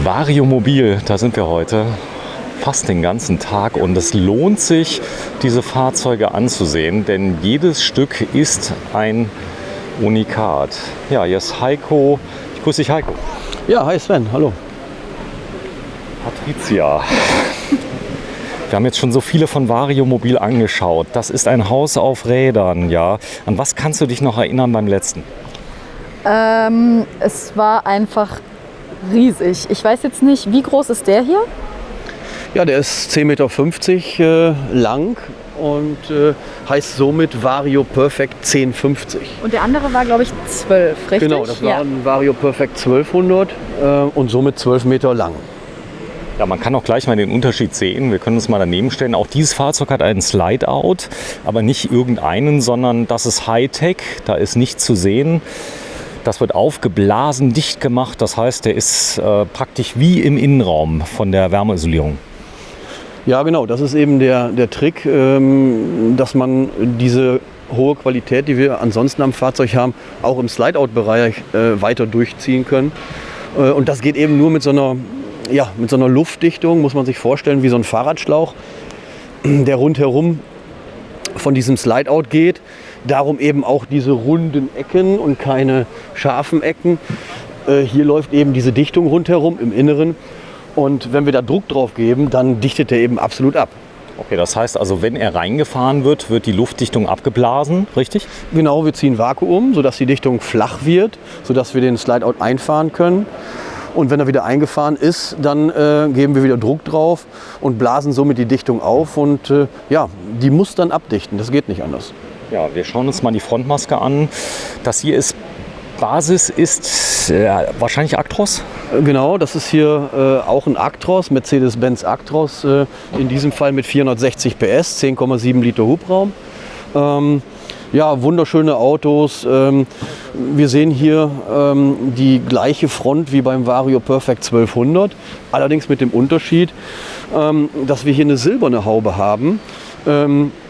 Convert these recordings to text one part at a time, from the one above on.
Variomobil, da sind wir heute fast den ganzen Tag und es lohnt sich, diese Fahrzeuge anzusehen, denn jedes Stück ist ein Unikat. Ja, hier ist Heiko. Ich grüße dich, Heiko. Ja, hi Sven, hallo. Patricia. Wir haben jetzt schon so viele von Variomobil angeschaut. Das ist ein Haus auf Rädern, ja. An was kannst du dich noch erinnern beim letzten? Es war einfach riesig. Ich weiß jetzt nicht, wie groß ist der hier? Ja, der ist 10,50 Meter lang und heißt somit Vario Perfect 1050. Und der andere war, glaube ich, 12, richtig? Genau, das war ein Vario Perfect 1200 und somit 12 Meter lang. Ja, man kann auch gleich mal den Unterschied sehen. Wir können uns mal daneben stellen. Auch dieses Fahrzeug hat einen Slide-Out, aber nicht irgendeinen, sondern das ist Hightech. Da ist nichts zu sehen. Das wird aufgeblasen, dicht gemacht. Das heißt, der ist praktisch wie im Innenraum von der Wärmeisolierung. Ja, genau. Das ist eben der Trick, dass man diese hohe Qualität, die wir ansonsten am Fahrzeug haben, auch im Slide-Out-Bereich weiter durchziehen können. Und das geht eben nur mit so einer Luftdichtung, muss man sich vorstellen, wie so ein Fahrradschlauch, der rundherum von diesem Slide-Out geht. Darum eben auch diese runden Ecken und keine scharfen Ecken. Hier läuft eben diese Dichtung rundherum im Inneren. Und wenn wir da Druck drauf geben, dann dichtet er eben absolut ab. Okay, das heißt also, wenn er reingefahren wird, wird die Luftdichtung abgeblasen, richtig? Genau, wir ziehen Vakuum, sodass die Dichtung flach wird, sodass wir den Slide-Out einfahren können. Und wenn er wieder eingefahren ist, dann geben wir wieder Druck drauf und blasen somit die Dichtung auf. Und die muss dann abdichten, das geht nicht anders. Ja, wir schauen uns mal die Frontmaske an. Das hier ist Basis, ist wahrscheinlich Actros? Genau, das ist hier auch ein Actros, Mercedes-Benz Actros, in diesem Fall mit 460 PS, 10,7 Liter Hubraum. Wunderschöne Autos. Wir sehen hier die gleiche Front wie beim Vario Perfect 1200, allerdings mit dem Unterschied, dass wir hier eine silberne Haube haben.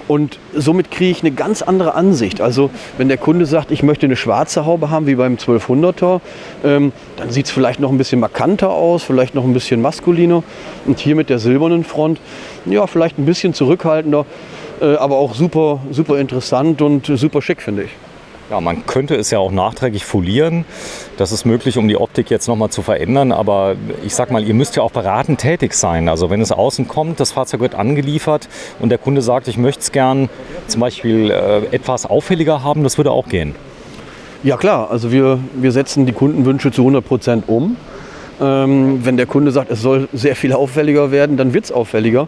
Und somit kriege ich eine ganz andere Ansicht. Also wenn der Kunde sagt, ich möchte eine schwarze Haube haben, wie beim 1200er, dann sieht es vielleicht noch ein bisschen markanter aus, vielleicht noch ein bisschen maskuliner. Und hier mit der silbernen Front, ja, vielleicht ein bisschen zurückhaltender, aber auch super, super interessant und super schick, finde ich. Ja, man könnte es ja auch nachträglich folieren. Das ist möglich, um die Optik jetzt nochmal zu verändern. Aber ich sag mal, ihr müsst ja auch beratend tätig sein. Also wenn es außen kommt, das Fahrzeug wird angeliefert und der Kunde sagt, ich möchte es gern zum Beispiel etwas auffälliger haben, das würde auch gehen. Ja klar, also wir setzen die Kundenwünsche zu 100% um. Wenn der Kunde sagt, es soll sehr viel auffälliger werden, dann wird es auffälliger.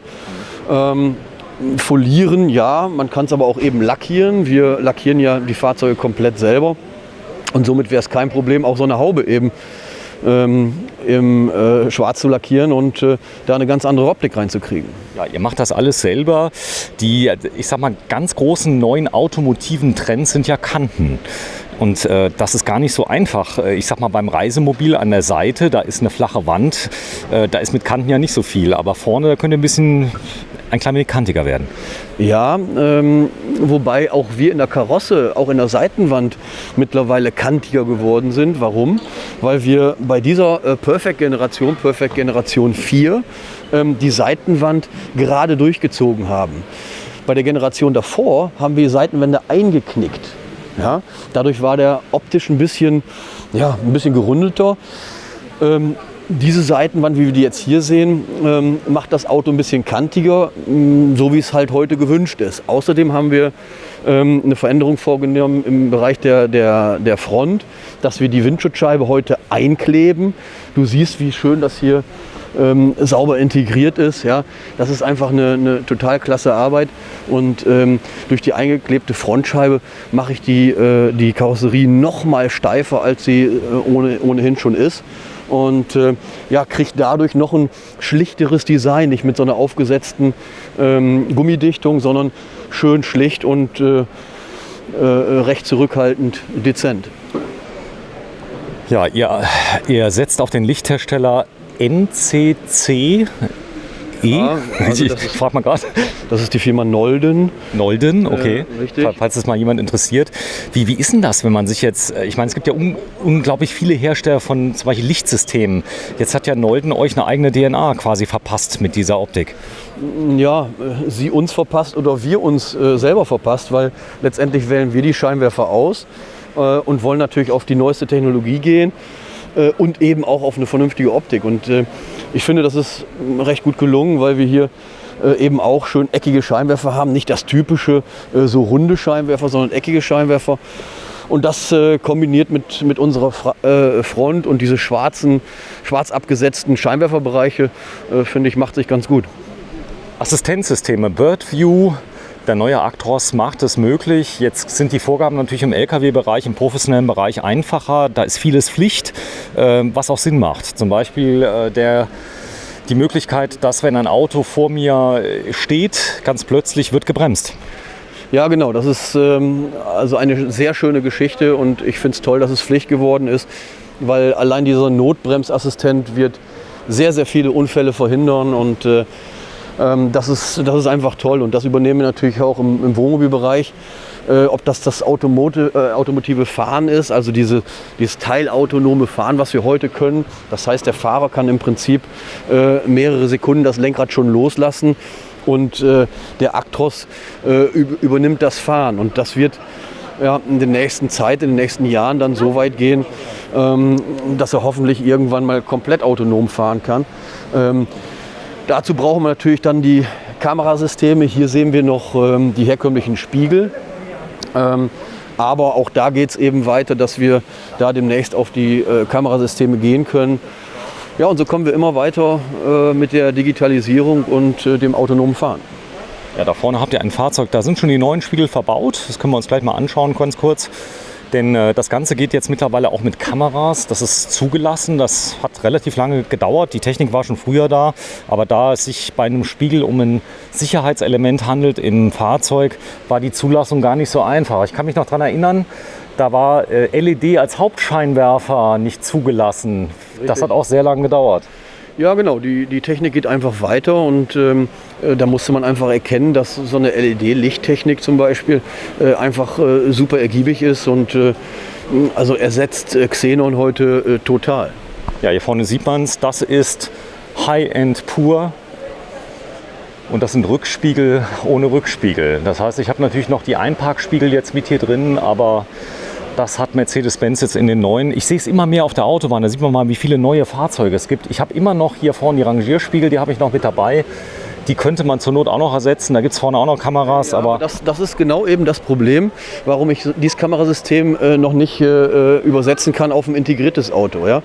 Folieren, ja, man kann es aber auch eben lackieren. Wir lackieren ja die Fahrzeuge komplett selber und somit wäre es kein Problem, auch so eine Haube eben im Schwarz zu lackieren und da eine ganz andere Optik reinzukriegen. Ja, ihr macht das alles selber. Die, ich sag mal, ganz großen neuen automotiven Trends sind ja Kanten. Und das ist gar nicht so einfach. Ich sag mal, beim Reisemobil an der Seite, da ist eine flache Wand, da ist mit Kanten ja nicht so viel. Aber vorne, da könnt ihr ein klein wenig kantiger werden. Ja, wobei auch wir in der Karosse, auch in der Seitenwand mittlerweile kantiger geworden sind. Warum? Weil wir bei dieser Perfect Generation 4, die Seitenwand gerade durchgezogen haben. Bei der Generation davor haben wir die Seitenwände eingeknickt. Ja, dadurch war der optisch ein bisschen gerundeter. Diese Seitenwand, wie wir die jetzt hier sehen, macht das Auto ein bisschen kantiger, so wie es halt heute gewünscht ist. Außerdem haben wir eine Veränderung vorgenommen im Bereich der Front, dass wir die Windschutzscheibe heute einkleben. Du siehst, wie schön das hier sauber integriert ist. Ja. Das ist einfach eine total klasse Arbeit und durch die eingeklebte Frontscheibe mache ich die Karosserie noch mal steifer, als sie ohnehin schon ist. Und kriegt dadurch noch ein schlichteres Design, nicht mit so einer aufgesetzten Gummidichtung, sondern schön schlicht und recht zurückhaltend dezent. Ja, ihr setzt auf den Lichthersteller NCC. Ja, also Ich frage mal gerade. Das ist die Firma Nolden. Nolden, okay. Richtig. Falls das mal jemand interessiert. Wie ist denn das, wenn man sich jetzt, ich meine, es gibt ja unglaublich viele Hersteller von zum Beispiel Lichtsystemen. Jetzt hat ja Nolden euch eine eigene DNA quasi verpasst mit dieser Optik. Ja, sie uns verpasst oder wir uns selber verpasst, weil letztendlich wählen wir die Scheinwerfer aus und wollen natürlich auf die neueste Technologie gehen und eben auch auf eine vernünftige Optik. Und ich finde, das ist recht gut gelungen, weil wir hier eben auch schön eckige Scheinwerfer haben. Nicht das typische so runde Scheinwerfer, sondern eckige Scheinwerfer. Und das kombiniert mit unserer Front und diese schwarz abgesetzten Scheinwerferbereiche, finde ich, macht sich ganz gut. Assistenzsysteme, Birdview, der neue Actros macht es möglich. Jetzt sind die Vorgaben natürlich im Lkw-Bereich, im professionellen Bereich einfacher. Da ist vieles Pflicht, was auch Sinn macht. Zum Beispiel die Möglichkeit, dass wenn ein Auto vor mir steht, ganz plötzlich wird gebremst. Ja, genau. Das ist also eine sehr schöne Geschichte und ich finde es toll, dass es Pflicht geworden ist, weil allein dieser Notbremsassistent wird sehr, sehr viele Unfälle verhindern und das ist einfach toll und das übernehmen wir natürlich auch im Wohnmobilbereich. Ob das automotive Fahren ist, also dieses teilautonome Fahren, was wir heute können. Das heißt, der Fahrer kann im Prinzip mehrere Sekunden das Lenkrad schon loslassen und der Actros übernimmt das Fahren. Und das wird in der nächsten Zeit, in den nächsten Jahren dann so weit gehen, dass er hoffentlich irgendwann mal komplett autonom fahren kann. Dazu brauchen wir natürlich dann die Kamerasysteme. Hier sehen wir noch die herkömmlichen Spiegel. Aber auch da geht es eben weiter, dass wir da demnächst auf die Kamerasysteme gehen können. Ja, und so kommen wir immer weiter mit der Digitalisierung und dem autonomen Fahren. Ja, da vorne habt ihr ein Fahrzeug, da sind schon die neuen Spiegel verbaut. Das können wir uns gleich mal anschauen, ganz kurz. Denn das Ganze geht jetzt mittlerweile auch mit Kameras. Das ist zugelassen. Das hat relativ lange gedauert. Die Technik war schon früher da. Aber da es sich bei einem Spiegel um ein Sicherheitselement handelt im Fahrzeug, war die Zulassung gar nicht so einfach. Ich kann mich noch daran erinnern, da war LED als Hauptscheinwerfer nicht zugelassen. Richtig. Das hat auch sehr lange gedauert. Ja, genau. Die Technik geht einfach weiter und da musste man einfach erkennen, dass so eine LED-Lichttechnik zum Beispiel einfach super ergiebig ist und also ersetzt Xenon heute total. Ja, hier vorne sieht man es. Das ist High-End pur. Und das sind Rückspiegel ohne Rückspiegel. Das heißt, ich habe natürlich noch die Einparkspiegel jetzt mit hier drin, aber das hat Mercedes-Benz jetzt in den neuen. Ich sehe es immer mehr auf der Autobahn. Da sieht man mal, wie viele neue Fahrzeuge es gibt. Ich habe immer noch hier vorne die Rangierspiegel, die habe ich noch mit dabei. Die könnte man zur Not auch noch ersetzen. Da gibt es vorne auch noch Kameras. Ja, aber das ist genau eben das Problem, warum ich dieses Kamerasystem noch nicht übersetzen kann auf ein integriertes Auto. Ja?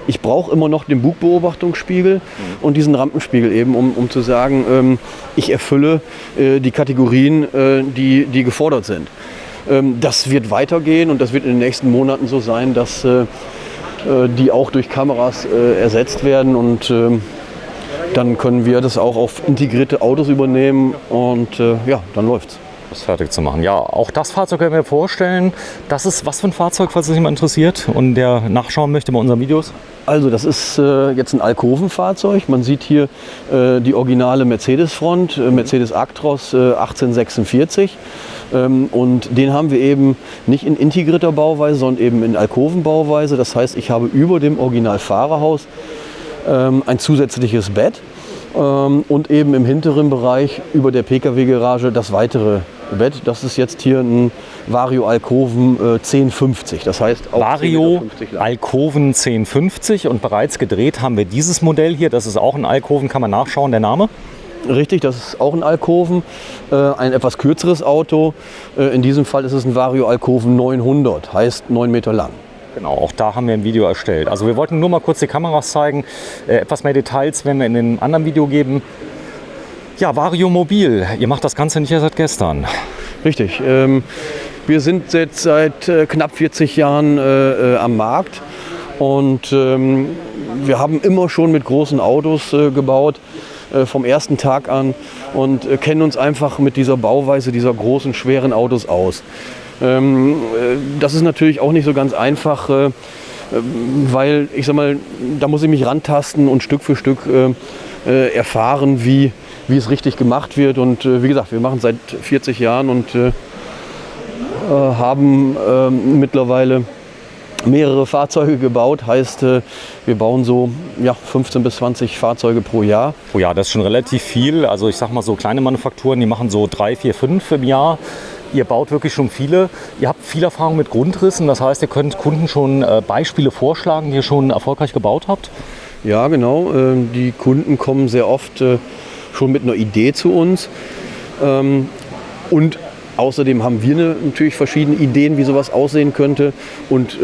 Ich brauche immer noch den Bugbeobachtungsspiegel und diesen Rampenspiegel eben, um zu sagen, ich erfülle die Kategorien, die gefordert sind. Das wird weitergehen und das wird in den nächsten Monaten so sein, dass die auch durch Kameras ersetzt werden und dann können wir das auch auf integrierte Autos übernehmen und dann läuft's. Das fertig zu machen. Ja, auch das Fahrzeug können wir vorstellen. Das ist was für ein Fahrzeug, falls es jemand interessiert und der nachschauen möchte bei unseren Videos? Also das ist jetzt ein Alkovenfahrzeug. Man sieht hier die originale Mercedes-Front, Mercedes Actros 1846. Und den haben wir eben nicht in integrierter Bauweise, sondern eben in Alkovenbauweise. Das heißt, ich habe über dem Original-Fahrerhaus ein zusätzliches Bett und eben im hinteren Bereich über der Pkw-Garage das weitere Bett. Das ist jetzt hier ein Vario Alkoven 1050. Das heißt auch Vario 10,50 Meter lang. Alkoven 1050 und bereits gedreht haben wir dieses Modell hier. Das ist auch ein Alkoven, kann man nachschauen, der Name? Richtig, das ist auch ein Alkoven, ein etwas kürzeres Auto. In diesem Fall ist es ein Vario Alkoven 900, heißt 9 Meter lang. Genau, auch da haben wir ein Video erstellt. Also wir wollten nur mal kurz die Kameras zeigen. Etwas mehr Details werden wir in einem anderen Video geben. Ja, Vario Mobil, ihr macht das Ganze nicht erst seit gestern. Richtig, wir sind jetzt seit knapp 40 Jahren am Markt und wir haben immer schon mit großen Autos gebaut, vom ersten Tag an und kennen uns einfach mit dieser Bauweise dieser großen, schweren Autos aus. Das ist natürlich auch nicht so ganz einfach, weil ich sag mal, da muss ich mich rantasten und Stück für Stück erfahren, wie es richtig gemacht wird. Und wie gesagt, wir machen seit 40 Jahren und haben mittlerweile mehrere Fahrzeuge gebaut. Heißt, wir bauen so 15 bis 20 Fahrzeuge pro Jahr. Oh ja, das ist schon relativ viel. Also ich sag mal so kleine Manufakturen, die machen so 3, 4, 5 im Jahr. Ihr baut wirklich schon viele. Ihr habt viel Erfahrung mit Grundrissen. Das heißt, ihr könnt Kunden schon Beispiele vorschlagen, die ihr schon erfolgreich gebaut habt? Ja, genau. Die Kunden kommen sehr oft schon mit einer Idee zu uns. Und außerdem haben wir natürlich verschiedene Ideen, wie sowas aussehen könnte. Und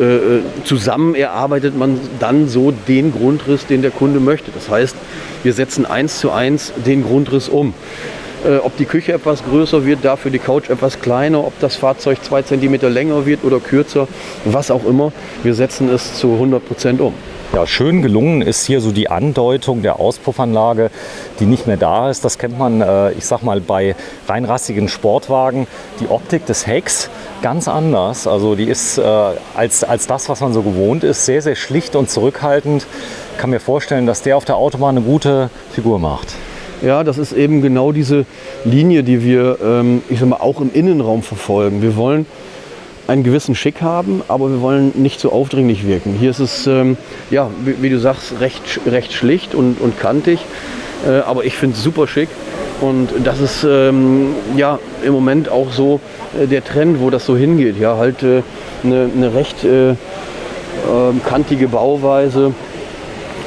zusammen erarbeitet man dann so den Grundriss, den der Kunde möchte. Das heißt, wir setzen 1:1 den Grundriss um. Ob die Küche etwas größer wird, dafür die Couch etwas kleiner, ob das Fahrzeug 2 cm länger wird oder kürzer, was auch immer. Wir setzen es zu 100% um. Ja, schön gelungen ist hier so die Andeutung der Auspuffanlage, die nicht mehr da ist. Das kennt man, ich sag mal, bei reinrassigen Sportwagen. Die Optik des Hecks ganz anders. Also die ist als das, was man so gewohnt ist, sehr, sehr schlicht und zurückhaltend. Ich kann mir vorstellen, dass der auf der Autobahn eine gute Figur macht. Ja, das ist eben genau diese Linie, die wir, ich sag mal, auch im Innenraum verfolgen. Wir wollen einen gewissen Schick haben, aber wir wollen nicht so aufdringlich wirken. Hier ist es, wie du sagst, recht schlicht und kantig, aber ich finde es super schick. Und das ist im Moment auch so der Trend, wo das so hingeht. Ja, halt eine recht kantige Bauweise.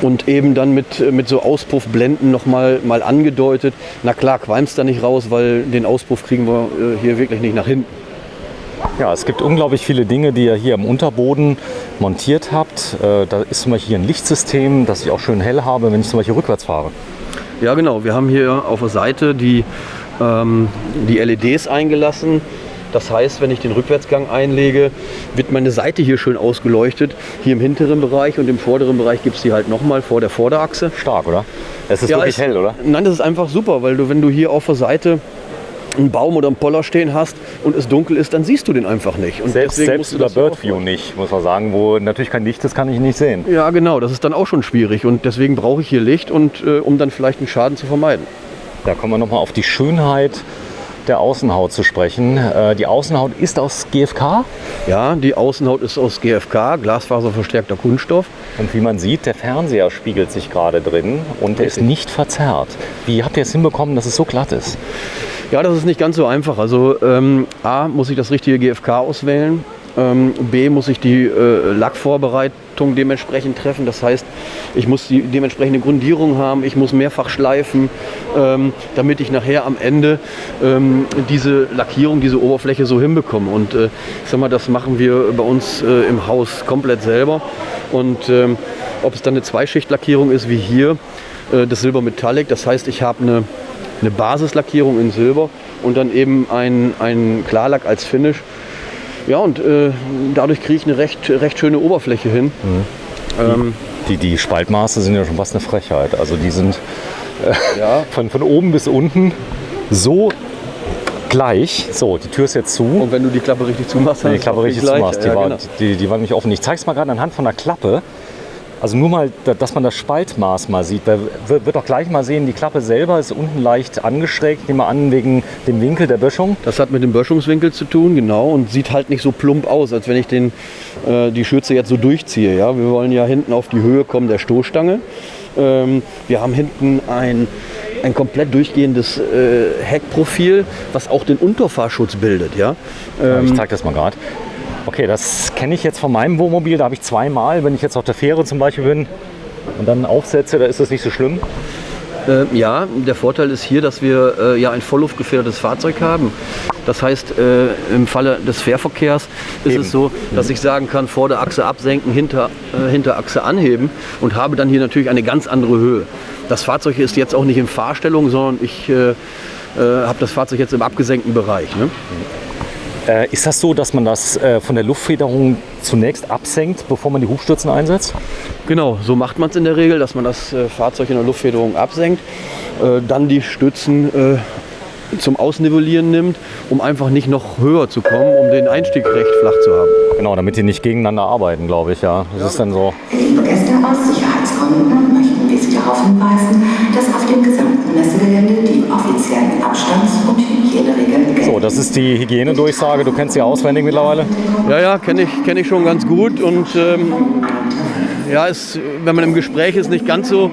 Und eben dann mit so Auspuffblenden nochmal angedeutet. Na klar, qualmt es da nicht raus, weil den Auspuff kriegen wir hier wirklich nicht nach hinten. Ja, es gibt unglaublich viele Dinge, die ihr hier im Unterboden montiert habt. Da ist zum Beispiel hier ein Lichtsystem, das ich auch schön hell habe, wenn ich zum Beispiel rückwärts fahre. Ja genau, wir haben hier auf der Seite die LEDs eingelassen. Das heißt, wenn ich den Rückwärtsgang einlege, wird meine Seite hier schön ausgeleuchtet. Hier im hinteren Bereich und im vorderen Bereich gibt es die halt nochmal vor der Vorderachse. Stark, oder? Es ist wirklich hell, oder? Nein, das ist einfach super, weil wenn du hier auf der Seite einen Baum oder einen Poller stehen hast und es dunkel ist, dann siehst du den einfach nicht. Und selbst über Birdview nicht, muss man sagen, wo natürlich kein Licht ist, kann ich nicht sehen. Ja genau, das ist dann auch schon schwierig und deswegen brauche ich hier Licht, und um dann vielleicht einen Schaden zu vermeiden. Da kommen wir nochmal auf die Schönheit der Außenhaut zu sprechen. Die Außenhaut ist aus GFK? Ja, die Außenhaut ist aus GFK, glasfaserverstärkter Kunststoff. Und wie man sieht, der Fernseher spiegelt sich gerade drin und der ist nicht verzerrt. Wie habt ihr es hinbekommen, dass es so glatt ist? Ja, das ist nicht ganz so einfach. Also A, muss ich das richtige GFK auswählen. B, muss ich die Lackvorbereitung dementsprechend treffen. Das heißt, ich muss die dementsprechende Grundierung haben, ich muss mehrfach schleifen, damit ich nachher am Ende diese Lackierung, diese Oberfläche so hinbekomme. Und ich sag mal, das machen wir bei uns im Haus komplett selber. Und ob es dann eine Zweischichtlackierung ist wie hier, das Silber Metallic, das heißt, ich habe eine Basislackierung in Silber und dann eben ein Klarlack als Finish. Ja, und dadurch kriege ich eine recht schöne Oberfläche hin. Mhm. Die Spaltmaße sind ja schon fast eine Frechheit. Also die sind von oben bis unten so gleich. So, die Tür ist jetzt zu. Und wenn du die Klappe richtig zumachst, die Klappe richtig zumachst, die war nämlich offen. Ich zeige es mal gerade anhand von der Klappe. Also nur mal, dass man das Spaltmaß mal sieht. Da wird auch gleich mal sehen, die Klappe selber ist unten leicht angeschrägt. Nehmen wir an, wegen dem Winkel der Böschung. Das hat mit dem Böschungswinkel zu tun, genau. Und sieht halt nicht so plump aus, als wenn ich die Schürze jetzt so durchziehe. Ja? Wir wollen ja hinten auf die Höhe kommen der Stoßstange. Wir haben hinten ein komplett durchgehendes Heckprofil, was auch den Unterfahrschutz bildet. Ja? Ich zeige das mal gerade. Okay, das kenne ich jetzt von meinem Wohnmobil. Da habe ich zweimal, wenn ich jetzt auf der Fähre zum Beispiel bin und dann aufsetze, da ist das nicht so schlimm. Ja, der Vorteil ist hier, dass wir ein vollluftgefedertes Fahrzeug haben. Das heißt, im Falle des Fährverkehrs ist es so, dass ich sagen kann, Vorderachse absenken, Hinterachse anheben und habe dann hier natürlich eine ganz andere Höhe. Das Fahrzeug ist jetzt auch nicht in Fahrstellung, sondern ich habe das Fahrzeug jetzt im abgesenkten Bereich. Ne? Ist das so, dass man das von der Luftfederung zunächst absenkt, bevor man die Hubstützen einsetzt? Genau, so macht man es in der Regel, dass man das Fahrzeug in der Luftfederung absenkt, dann die Stützen zum Ausnivellieren nimmt, um einfach nicht noch höher zu kommen, um den Einstieg recht flach zu haben. Genau, damit die nicht gegeneinander arbeiten, glaube ich. Ja, das ist dann so. Liebe Gäste, aus Sicherheitsgründen möchten wir Sie darauf hinweisen, dass auf dem gesamten Messegelände die offiziellen Abstands- und Hygieneregeln gelten. So, das ist die Hygienedurchsage. Du kennst sie auswendig mittlerweile? Ja, kenn ich schon ganz gut und wenn man im Gespräch ist, nicht ganz so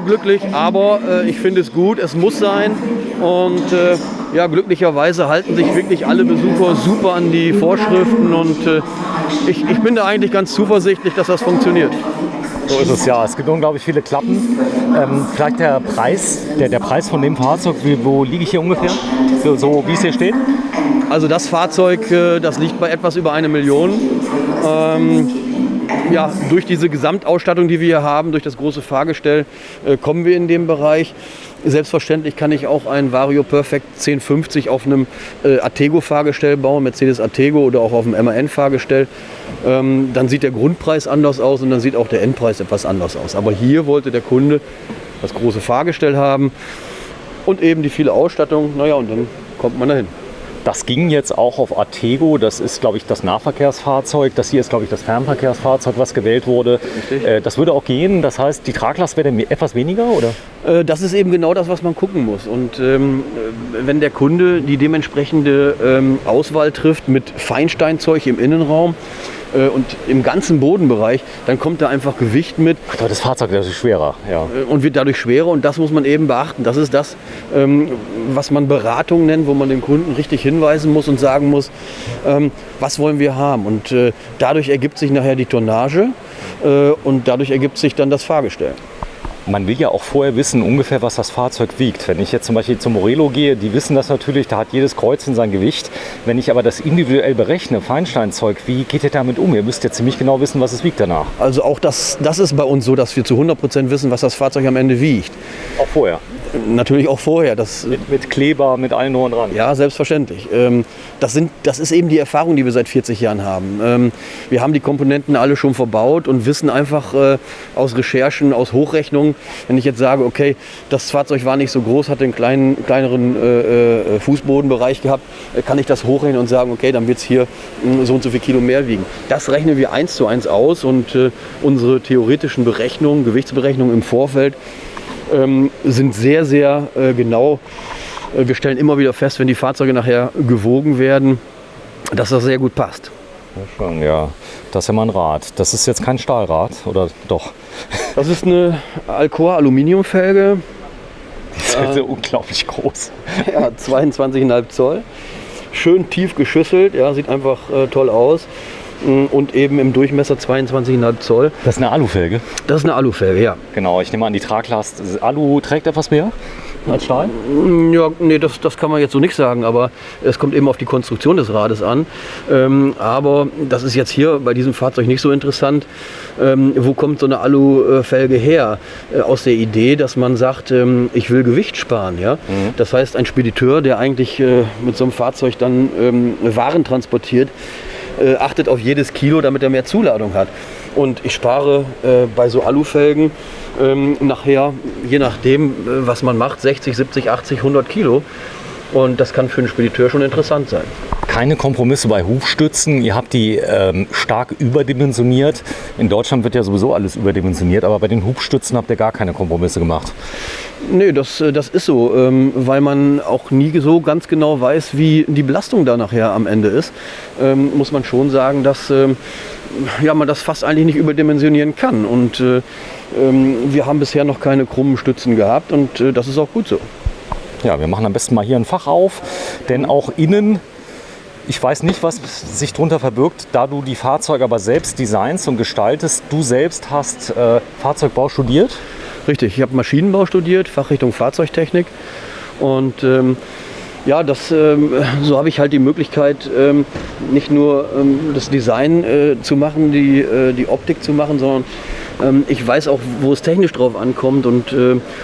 glücklich, aber ich finde es gut, es muss sein und glücklicherweise halten sich wirklich alle Besucher super an die Vorschriften und ich bin da eigentlich ganz zuversichtlich, dass das funktioniert. So ist es, ja. Es gibt unglaublich viele Klappen. Vielleicht der Preis, der Preis von dem Fahrzeug, wo liege ich hier ungefähr? So wie es hier steht? Also das Fahrzeug, das liegt bei etwas über 1 Million. Durch diese Gesamtausstattung, die wir hier haben, durch das große Fahrgestell, kommen wir in den Bereich. Selbstverständlich kann ich auch ein Vario Perfect 1050 auf einem Atego-Fahrgestell bauen, Mercedes Atego oder auch auf einem MAN-Fahrgestell. Dann sieht der Grundpreis anders aus und dann sieht auch der Endpreis etwas anders aus. Aber hier wollte der Kunde das große Fahrgestell haben und eben die viele Ausstattung. Naja, und dann kommt man dahin. Das ging jetzt auch auf Atego. Das ist, glaube ich, das Nahverkehrsfahrzeug. Das hier ist, glaube ich, das Fernverkehrsfahrzeug, was gewählt wurde. Das würde auch gehen. Das heißt, die Traglast wäre etwas weniger, oder? Das ist eben genau das, was man gucken muss. Und wenn der Kunde die dementsprechende Auswahl trifft mit Feinsteinzeug im Innenraum und im ganzen Bodenbereich, dann kommt da einfach Gewicht mit. Ach, das Fahrzeug ist schwerer, ja. Und wird dadurch schwerer und das muss man eben beachten. Das ist das, was man Beratung nennt, wo man den Kunden richtig hinweisen muss und sagen muss, was wollen wir haben. Und dadurch ergibt sich nachher die Tonnage und dadurch ergibt sich dann das Fahrgestell. Man will ja auch vorher wissen, ungefähr, was das Fahrzeug wiegt. Wenn ich jetzt zum Beispiel zum Morelo gehe, die wissen das natürlich, da hat jedes Kreuzchen sein Gewicht. Wenn ich aber das individuell berechne, Feinsteinzeug, wie geht ihr damit um? Ihr müsst ja ziemlich genau wissen, was es wiegt danach. Also auch das ist bei uns so, dass wir zu 100% wissen, was das Fahrzeug am Ende wiegt. Auch vorher? Natürlich auch vorher. Mit Kleber, mit allen nur und dran? Ja, selbstverständlich. Das ist eben die Erfahrung, die wir seit 40 Jahren haben. Wir haben die Komponenten alle schon verbaut und wissen einfach aus Recherchen, aus Hochrechnungen, wenn ich jetzt sage, okay, das Fahrzeug war nicht so groß, hat einen kleineren Fußbodenbereich gehabt, kann ich das hochrechnen und sagen, okay, dann wird es hier so und so viel Kilo mehr wiegen. Das rechnen wir 1:1 aus und unsere theoretischen Berechnungen, Gewichtsberechnungen im Vorfeld sind sehr, sehr genau. Wir stellen immer wieder fest, wenn die Fahrzeuge nachher gewogen werden, dass das sehr gut passt. Ja, schon, ja. Das ist ja mal ein Rad. Das ist jetzt kein Stahlrad, oder doch? Das ist eine Alcoa Aluminiumfelge. Die ist ja unglaublich groß. Ja, 22,5 Zoll. Schön tief geschüsselt, ja, sieht einfach toll aus. Und eben im Durchmesser 22,5 Zoll. Das ist eine Alufelge? Das ist eine Alufelge, ja. Genau, ich nehme an, die Traglast. Alu trägt etwas mehr als Stahl? Ja, nee, das kann man jetzt so nicht sagen, aber es kommt eben auf die Konstruktion des Rades an. Aber das ist jetzt hier bei diesem Fahrzeug nicht so interessant. Wo kommt so eine Alufelge her? Aus der Idee, dass man sagt, ich will Gewicht sparen. Ja? Das heißt, ein Spediteur, der eigentlich mit so einem Fahrzeug dann Waren transportiert, achtet auf jedes Kilo, damit er mehr Zuladung hat. Und ich spare bei so Alufelgen nachher, je nachdem, was man macht, 60, 70, 80, 100 Kilo. Und das kann für einen Spediteur schon interessant sein. Keine Kompromisse bei Hufstützen. Ihr habt die stark überdimensioniert. In Deutschland wird ja sowieso alles überdimensioniert, aber bei den Hufstützen habt ihr gar keine Kompromisse gemacht. Nee, das ist so, weil man auch nie so ganz genau weiß, wie die Belastung da nachher am Ende ist. Muss man schon sagen, dass man das fast eigentlich nicht überdimensionieren kann. Und wir haben bisher noch keine krummen Stützen gehabt und das ist auch gut so. Ja, wir machen am besten mal hier ein Fach auf, denn auch innen, ich weiß nicht, was sich darunter verbirgt, da du die Fahrzeuge aber selbst designst und gestaltest. Du selbst hast Fahrzeugbau studiert? Richtig, ich habe Maschinenbau studiert, Fachrichtung Fahrzeugtechnik und so habe ich halt die Möglichkeit, nicht nur das Design zu machen, die Optik zu machen, sondern ich weiß auch, wo es technisch drauf ankommt und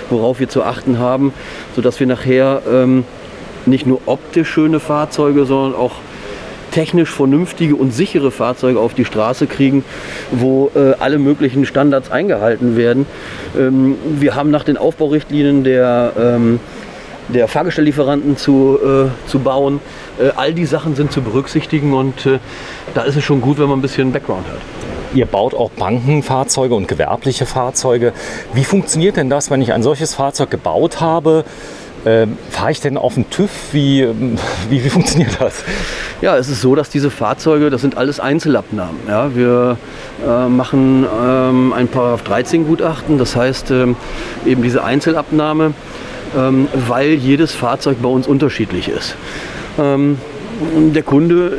worauf wir zu achten haben, sodass wir nachher nicht nur optisch schöne Fahrzeuge, sondern auch technisch vernünftige und sichere Fahrzeuge auf die Straße kriegen, wo alle möglichen Standards eingehalten werden. Wir haben nach den Aufbaurichtlinien der Fahrgestelllieferanten zu bauen. All die Sachen sind zu berücksichtigen und da ist es schon gut, wenn man ein bisschen Background hat. Ihr baut auch Bankenfahrzeuge und gewerbliche Fahrzeuge. Wie funktioniert denn das, wenn ich ein solches Fahrzeug gebaut habe? Fahre ich denn auf den TÜV? Wie funktioniert das? Ja, es ist so, dass diese Fahrzeuge, das sind alles Einzelabnahmen. Ja, wir machen ein Paragraph 13 Gutachten, das heißt eben diese Einzelabnahme, weil jedes Fahrzeug bei uns unterschiedlich ist. Der Kunde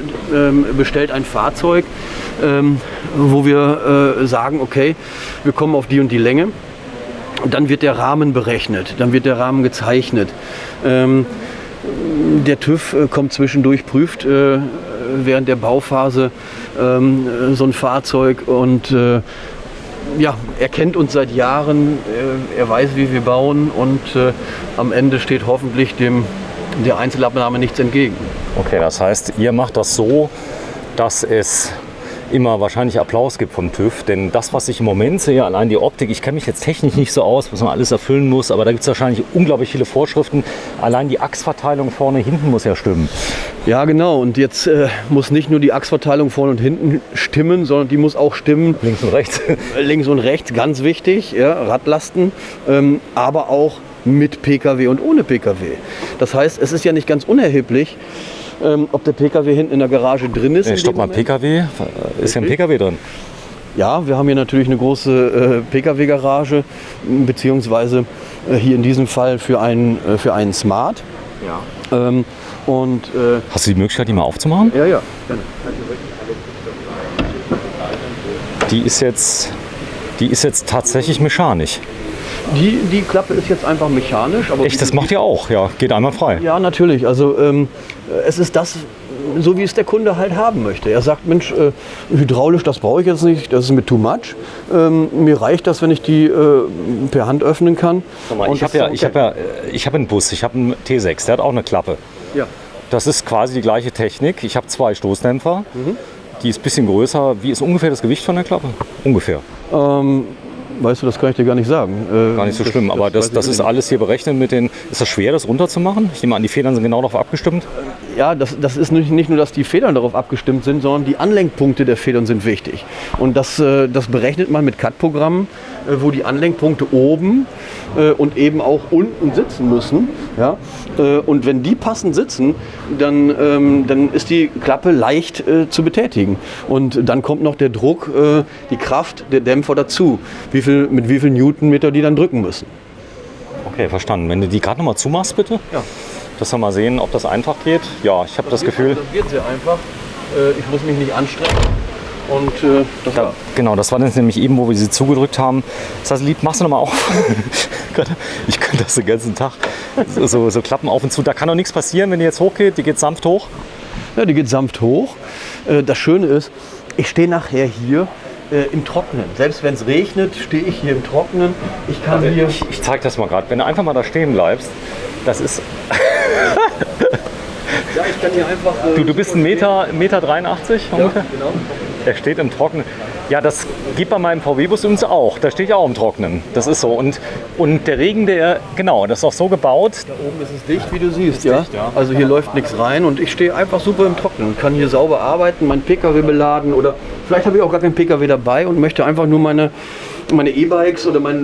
bestellt ein Fahrzeug, wo wir sagen, okay, wir kommen auf die und die Länge. Dann wird der Rahmen berechnet, dann wird der Rahmen gezeichnet. Der TÜV kommt zwischendurch, prüft während der Bauphase so ein Fahrzeug und er kennt uns seit Jahren, er weiß, wie wir bauen und am Ende steht hoffentlich der Einzelabnahme nichts entgegen. Okay, das heißt, ihr macht das so, dass es immer wahrscheinlich Applaus gibt vom TÜV, denn das, was ich im Moment sehe, allein die Optik, ich kenne mich jetzt technisch nicht so aus, was man alles erfüllen muss, aber da gibt es wahrscheinlich unglaublich viele Vorschriften. Allein die Achsverteilung vorne, hinten muss ja stimmen. Ja, genau. Und jetzt muss nicht nur die Achsverteilung vorne und hinten stimmen, sondern die muss auch stimmen. Links und rechts. Links und rechts, ganz wichtig, ja, Radlasten, aber auch mit PKW und ohne PKW. Das heißt, es ist ja nicht ganz unerheblich, ob der PKW hinten in der Garage drin ist. Stopp mal, PKW? Ist ja ein PKW drin? Ja, wir haben hier natürlich eine große PKW-Garage, beziehungsweise hier in diesem Fall für einen Smart. Ja. Hast du die Möglichkeit, die mal aufzumachen? Ja, ja. Die ist jetzt tatsächlich mechanisch. Die Klappe ist jetzt einfach mechanisch. Aber echt, das macht ihr auch? Ja, geht einmal frei. Ja, natürlich. Also es ist das, so wie es der Kunde halt haben möchte. Er sagt, Mensch, hydraulisch, das brauche ich jetzt nicht, das ist mir too much. Mir reicht das, wenn ich die per Hand öffnen kann. Ich habe einen Bus, ich habe einen T6, der hat auch eine Klappe. Ja. Das ist quasi die gleiche Technik. Ich habe 2 Stoßdämpfer. Die ist ein bisschen größer. Wie ist ungefähr das Gewicht von der Klappe? Ungefähr. Weißt du, das kann ich dir gar nicht sagen. Gar nicht so schlimm, aber das ist alles hier berechnet mit den... Ist das schwer, das runterzumachen? Ich nehme an, die Federn sind genau darauf abgestimmt. Ja, das ist nicht nur, dass die Federn darauf abgestimmt sind, sondern die Anlenkpunkte der Federn sind wichtig. Und das berechnet man mit CAD-Programmen, wo die Anlenkpunkte oben und eben auch unten sitzen müssen. Ja? Und wenn die passend sitzen, dann ist die Klappe leicht zu betätigen. Und dann kommt noch der Druck, die Kraft der Dämpfer dazu, mit wie viel Newtonmeter die dann drücken müssen. Okay, verstanden. Wenn du die gerade nochmal zumachst, bitte. Ja. Dass wir mal sehen, ob das einfach geht. Ja, ich habe das Gefühl... Das geht sehr einfach. Ich muss mich nicht anstrengen. Und das war. Genau, das war jetzt nämlich eben, wo wir sie zugedrückt haben. Das heißt, lieb, machst du nochmal auf. Ich könnte das den ganzen Tag so klappen auf und zu. Da kann doch nichts passieren, wenn die jetzt hochgeht. Die geht sanft hoch. Ja, die geht sanft hoch. Das Schöne ist, ich stehe nachher hier im Trockenen. Selbst wenn es regnet, stehe ich hier im Trockenen. Ich kann hier. Ich zeige das mal gerade. Wenn du einfach mal da stehen bleibst, das ist. Ja, ich kann hier einfach. Du bist 1,83 Meter ungefähr? Ja, genau. Der steht im Trockenen. Ja, das geht bei meinem VW-Bus übrigens auch. Da stehe ich auch im Trockenen. Das ist so. Und der Regen, genau, das ist auch so gebaut. Da oben ist es dicht, wie du siehst. Ja? Dicht, ja. Also hier läuft nichts rein und ich stehe einfach super im Trockenen. Kann hier sauber arbeiten, meinen PKW beladen oder vielleicht habe ich auch gar keinen PKW dabei und möchte einfach nur meine E-Bikes oder mein